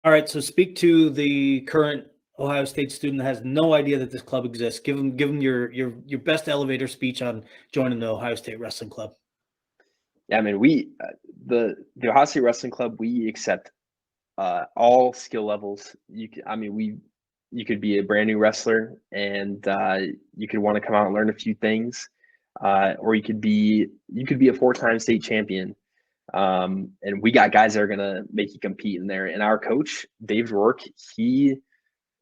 All right, so speak to the current Ohio State student that has no idea that this club exists. Give them your best elevator speech on joining the Ohio State Wrestling Club. Yeah, I mean, the Ohio State Wrestling Club, we accept all skill levels. You could be a brand new wrestler and you could want to come out and learn a few things, or you could be a 4-time state champion. And we got guys that are gonna make you compete in there. And our coach, Dave Rourke, he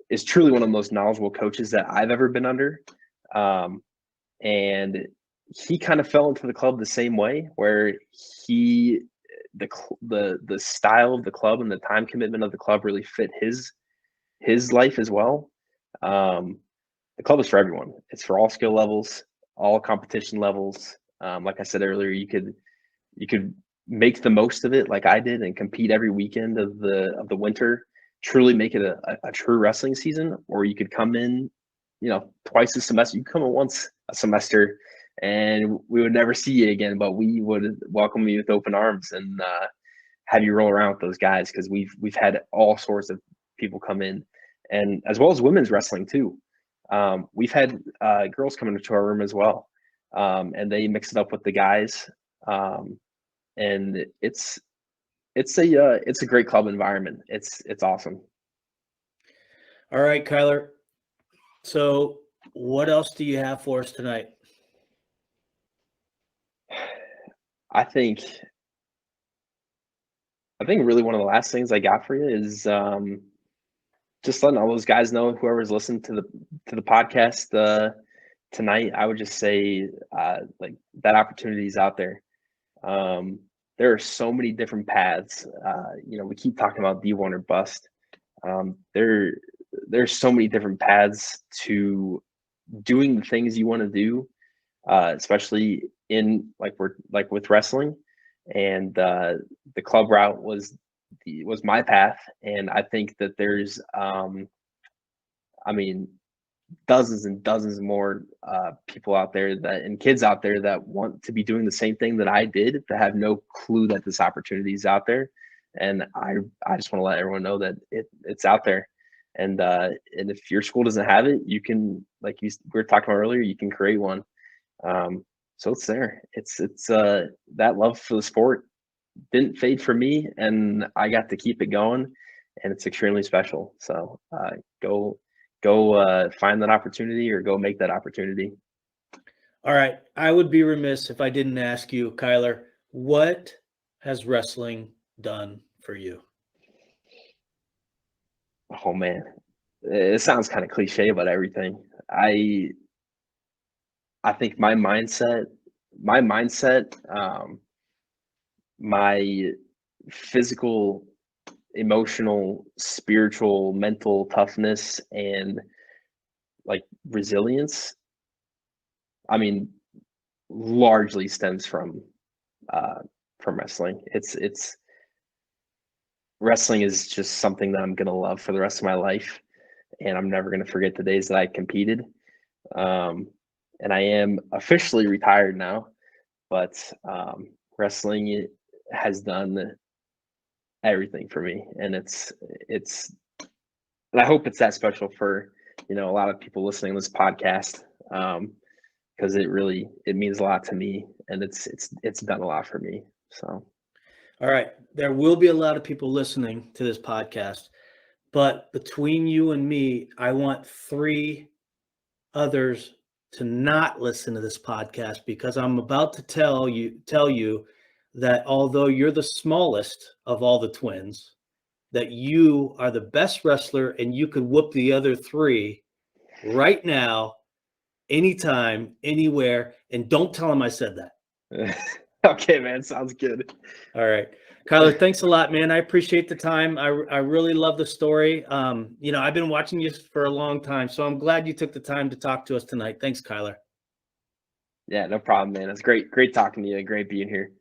is truly one of the most knowledgeable coaches that I've ever been under. And he kind of fell into the club the same way, where he the style of the club and the time commitment of the club really fit his life as well. The club is for everyone. It's for all skill levels, all competition levels. Like I said earlier, you could make the most of it like I did and compete every weekend of the winter, truly make it a true wrestling season, or you could come in, twice a semester. You come in once a semester and we would never see you again, but we would welcome you with open arms and have you roll around with those guys, because we've had all sorts of people come in, and as well as women's wrestling too. We've had girls come into our room as well, and they mix it up with the guys, and it's a great club environment. It's awesome. All right, Kyler. So what else do you have for us tonight? I think really one of the last things I got for you is just letting all those guys know, whoever's listened to the podcast tonight. I would just say like that opportunity is out there. There are so many different paths. We keep talking about D1 or bust. There's so many different paths to doing the things you want to do, especially in like with wrestling. And the club route was my path, and I think that there's dozens and dozens more people out there and kids out there that want to be doing the same thing that I did, that have no clue that this opportunity is out there. And I just want to let everyone know that it's out there. And if your school doesn't have it, you can, like we were talking about earlier, you can create one. So it's there. It's that love for the sport didn't fade for me, and I got to keep it going, and it's extremely special. So go find that opportunity, or go make that opportunity. All right. I would be remiss if I didn't ask you, Kyler, what has wrestling done for you? Oh man, it sounds kind of cliche, but everything. I think my mindset, my physical, emotional, spiritual, mental toughness, and like resilience, largely stems from wrestling. It's wrestling is just something that I'm gonna love for the rest of my life, and I'm never gonna forget the days that I competed. And I am officially retired now, but wrestling has done everything for me, and it's and I hope it's that special for a lot of people listening to this podcast, because it means a lot to me, and it's done a lot for me. So all right, there will be a lot of people listening to this podcast, but between you and me, I want 3 others to not listen to this podcast, because I'm about to tell you that although you're the smallest of all the twins, that you are the best wrestler, and you could whoop the other 3 right now, anytime, anywhere. And don't tell them I said that. Okay, man, sounds good. All right, Kyler, thanks a lot, man. I appreciate the time. I really love the story. I've been watching you for a long time, so I'm glad you took the time to talk to us tonight. Thanks, Kyler. Yeah, no problem, man. It's great talking to you. Great being here.